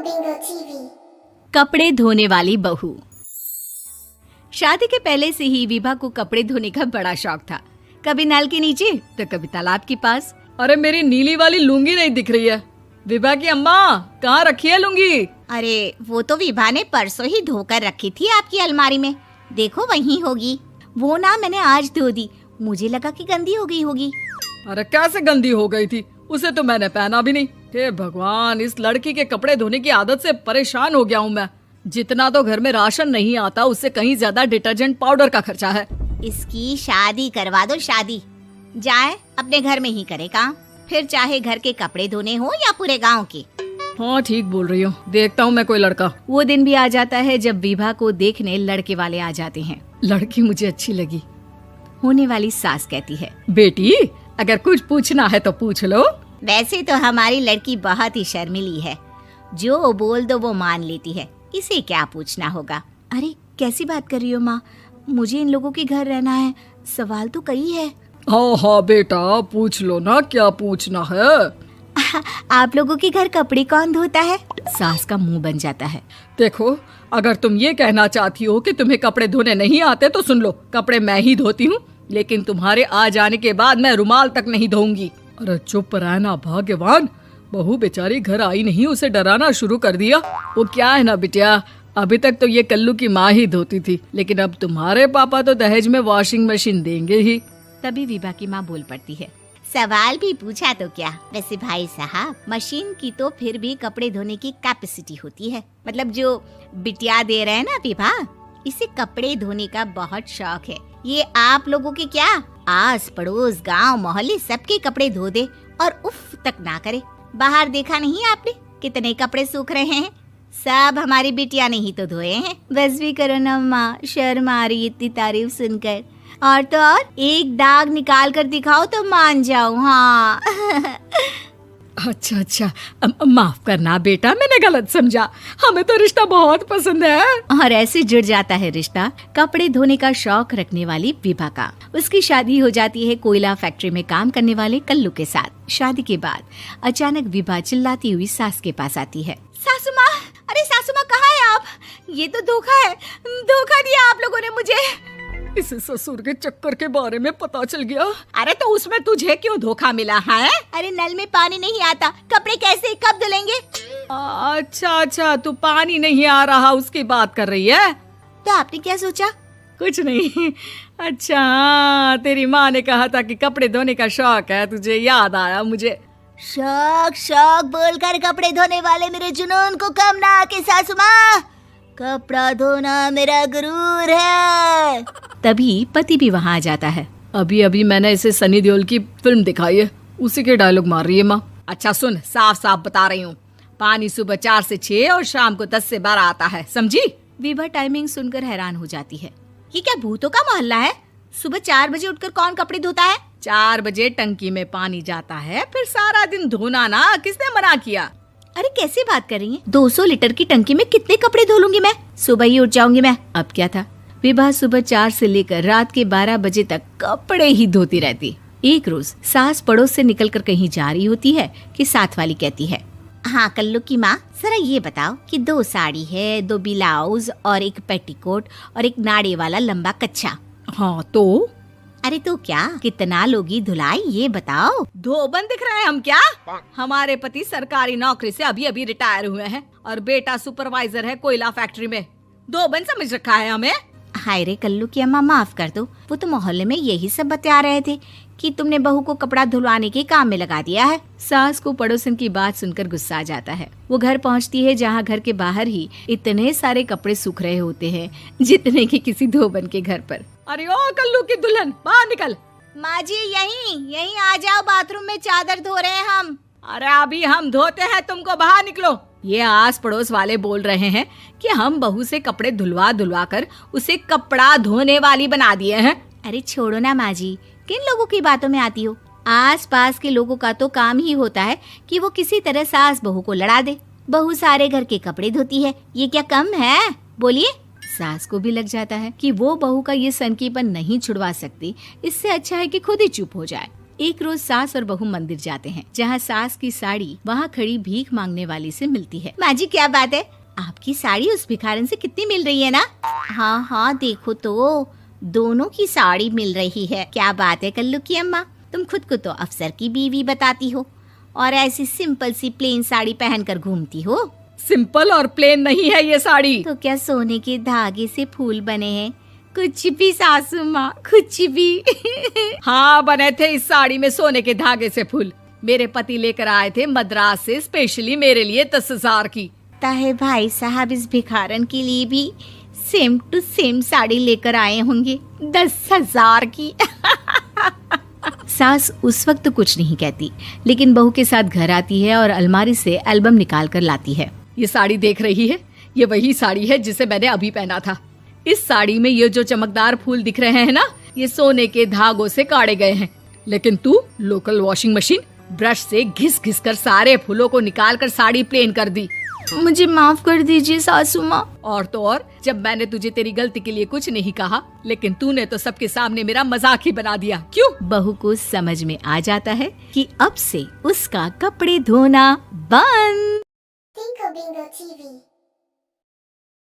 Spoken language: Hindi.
Bingo TV। कपड़े धोने वाली बहू। शादी के पहले से ही विभा को कपड़े धोने का बड़ा शौक था। कभी नल के नीचे तो कभी तालाब के पास। अरे मेरी नीली वाली लुंगी नहीं दिख रही है। विभा की अम्मा कहाँ रखी है लुंगी? अरे वो तो विभा ने परसों ही धोकर रखी थी आपकी अलमारी में, देखो वहीं होगी। वो ना मैंने आज धो दी, मुझे लगा कि गंदी हो गई होगी। अरे कैसे गंदी हो गई थी, उसे तो मैंने पहना भी नहीं। हे भगवान, इस लड़की के कपड़े धोने की आदत से परेशान हो गया हूँ मैं। जितना तो घर में राशन नहीं आता उससे कहीं ज्यादा डिटर्जेंट पाउडर का खर्चा है। इसकी शादी करवा दो, शादी जाए अपने घर में ही करे काम, फिर चाहे घर के कपड़े धोने हो या पूरे गांव के। हाँ ठीक बोल रही हो, देखता हूँ मैं कोई लड़का। वो दिन भी आ जाता है जब विभा को देखने लड़के वाले आ जाते हैं। लड़की मुझे अच्छी लगी। होने वाली सास कहती है, बेटी अगर कुछ पूछना है तो पूछ लो। वैसे तो हमारी लड़की बहुत ही शर्मीली है, जो बोल दो वो मान लेती है, इसे क्या पूछना होगा। अरे कैसी बात कर रही हो माँ, मुझे इन लोगों के घर रहना है, सवाल तो कई है। हाँ हाँ बेटा पूछ लो ना, क्या पूछना है। आप लोगों के घर कपड़े कौन धोता है? सास का मुंह बन जाता है। देखो अगर तुम ये कहना चाहती हो कि तुम्हें कपड़े धोने नहीं आते तो सुन लो, कपड़े मैं ही धोती हूँ, लेकिन तुम्हारे आ जाने के बाद मैं रुमाल तक नहीं धोऊंगी। अरे चुप रहना भाग्यवान, बहू बेचारी घर आई नहीं, उसे डराना शुरू कर दिया। वो क्या है ना बिटिया, अभी तक तो ये कल्लू की माँ ही धोती थी, लेकिन अब तुम्हारे पापा तो दहेज में वॉशिंग मशीन देंगे ही। तभी विभा की माँ बोल पड़ती है, सवाल भी पूछा तो क्या। वैसे भाई साहब, मशीन की तो फिर भी कपड़े धोने की कैपेसिटी होती है, मतलब जो बिटिया दे रहे हैं ना विभा, इसे कपड़े धोने का बहुत शौक है। ये आप लोगों के क्या आस पड़ोस गांव मोहल्ले सबके कपड़े धो दे और उफ तक ना करे। बाहर देखा नहीं आपने कितने कपड़े सूख रहे हैं, सब हमारी बिटिया ने ही तो धोए हैं। बस भी करो ना माँ, शर्म आ रही इतनी तारीफ सुनकर। और तो और एक दाग निकाल कर दिखाओ तो मान जाओ। हाँ अच्छा अच्छा, माफ करना बेटा, मैंने गलत समझा, हमें तो रिश्ता बहुत पसंद है। और ऐसे जुड़ जाता है रिश्ता कपड़े धोने का शौक रखने वाली विभा का। उसकी शादी हो जाती है कोयला फैक्ट्री में काम करने वाले कल्लू के साथ। शादी के बाद अचानक विभा चिल्लाती हुई सास के पास आती है। सासू माँ, अरे सासू माँ कहाँ है आप? ये तो धोखा है, धोखा दिया आप लोगों ने मुझे। इसे ससुर के चक्कर के बारे में पता चल गया। अरे तो उसमें तुझे क्यों धोखा मिला है? अरे नल में पानी नहीं आता, कपड़े कैसे कब धुलेंगे? अच्छा अच्छा, तू पानी नहीं आ रहा उसकी बात कर रही है। तो आपने क्या सोचा? कुछ नहीं। अच्छा हाँ, तेरी माँ ने कहा था कि कपड़े धोने का शौक है तुझे, याद आया मुझे। शौक शौक बोलकर कपड़े धोने वाले मेरे जुनून को कम ना आके सासू माँ, कपड़ा धोना मेरा गुरूर है। तभी पति भी वहाँ आ जाता है। अभी अभी मैंने इसे सनी देओल की फिल्म दिखाई है, उसी के डायलॉग मार रही है माँ। अच्छा सुन, साफ साफ बता रही हूँ, पानी सुबह 4 से 6 और शाम को 10 से 12 आता है, समझी? विभा टाइमिंग सुनकर हैरान हो जाती है। ये क्या भूतों का मोहल्ला है? सुबह 4 बजे उठकर कौन कपड़े धोता है? 4 बजे टंकी में पानी जाता है, फिर सारा दिन धोना ना, किसने मना किया? अरे कैसी बात कर रही हैं? 200 लीटर की टंकी में कितने कपड़े धो लूंगी मैं, सुबह ही उठ जाऊंगी मैं। अब क्या था, विभा सुबह 4 से लेकर रात के 12 बजे तक कपड़े ही धोती रहती। एक रोज सास पड़ोस से निकलकर कहीं जा रही होती है कि साथ वाली कहती है, हाँ कल्लू की माँ, जरा ये बताओ कि 2 साड़ी है, 2 ब्लाउज और एक पेटीकोट और एक नाड़े वाला लंबा कच्छा। हाँ तो? अरे तो क्या, कितना लोगी धुलाई ये बताओ। धोबन दिख रहे हैं हम क्या? हमारे पति सरकारी नौकरी से अभी अभी रिटायर हुए हैं और बेटा सुपरवाइजर है कोयला फैक्ट्री में। धोबन समझ रखा है हमें? हाय रे कल्लू की अम्मा, माफ कर दो, वो तो मोहल्ले में यही सब बता रहे थे कि तुमने बहू को कपड़ा धुलवाने के काम में लगा दिया है। सास को पड़ोसन की बात सुनकर गुस्सा आ जाता है। वो घर पहुंचती है जहां घर के बाहर ही इतने सारे कपड़े सूख रहे होते हैं जितने कि किसी धोबन के घर पर। अरे ओ कल्लू की दुल्हन, बाहर निकल। माँ जी यहीं आ जाओ, बाथरूम में चादर धो रहे हैं हम। अरे अभी हम धोते हैं, तुमको बाहर निकलो। ये आस पड़ोस वाले बोल रहे हैं कि हम बहू से कपड़े धुलवा धुलवा कर उसे कपड़ा धोने वाली बना दिए हैं। अरे छोड़ो ना माँ जी, किन लोगों की बातों में आती हो? आस पास के लोगों का तो काम ही होता है कि वो किसी तरह सास बहू को लड़ा दे। बहू सारे घर के कपड़े धोती है, ये क्या कम है? बोलिए। सास को भी लग जाता है कि वो बहू का ये सनकीपन नहीं छुड़वा सकती, इससे अच्छा है कि खुद ही चुप हो जाए। एक रोज सास और बहू मंदिर जाते हैं, जहाँ सास की साड़ी वहाँ खड़ी भीख मांगने वाली से मिलती है। माँ जी क्या बात है, आपकी साड़ी उस भिखारन से कितनी मिल रही है ना? हाँ हाँ देखो तो दोनों की साड़ी मिल रही है। क्या बात है कल्लू की अम्मा, तुम खुद को तो अफसर की बीवी बताती हो और ऐसी सिंपल सी प्लेन साड़ी पहनकर घूमती हो। सिंपल और प्लेन नहीं है ये साड़ी। तो क्या सोने के धागे से फूल बने हैं? कुछ भी सासू माँ, कुछ भी। हाँ बने थे इस साड़ी में सोने के धागे से फूल। मेरे पति लेकर आए थे मद्रास से स्पेशली मेरे लिए 10,000 की। ताहे भाई साहब इस भिखारन के लिए भी सेम टू सेम साड़ी लेकर आए होंगे 10,000 की। सास उस वक्त तो कुछ नहीं कहती, लेकिन बहू के साथ घर आती है और अलमारी से एल्बम निकाल कर लाती है। ये साड़ी देख रही है, ये वही साड़ी है जिसे मैंने अभी पहना था। इस साड़ी में ये जो चमकदार फूल दिख रहे हैं ना, ये सोने के धागों से काढ़े गए हैं। लेकिन तू लोकल वॉशिंग मशीन ब्रश से घिस घिस कर सारे फूलों को निकाल कर साड़ी प्लेन कर दी। मुझे माफ कर दीजिए सासू माँ। और तो और, जब मैंने तुझे तेरी गलती के लिए कुछ नहीं कहा, लेकिन तूने तो सबके सामने मेरा मजाक ही बना दिया। क्यों? बहू को समझ में आ जाता है कि अब से उसका कपड़े धोना बंद। Tinko Bingo TV.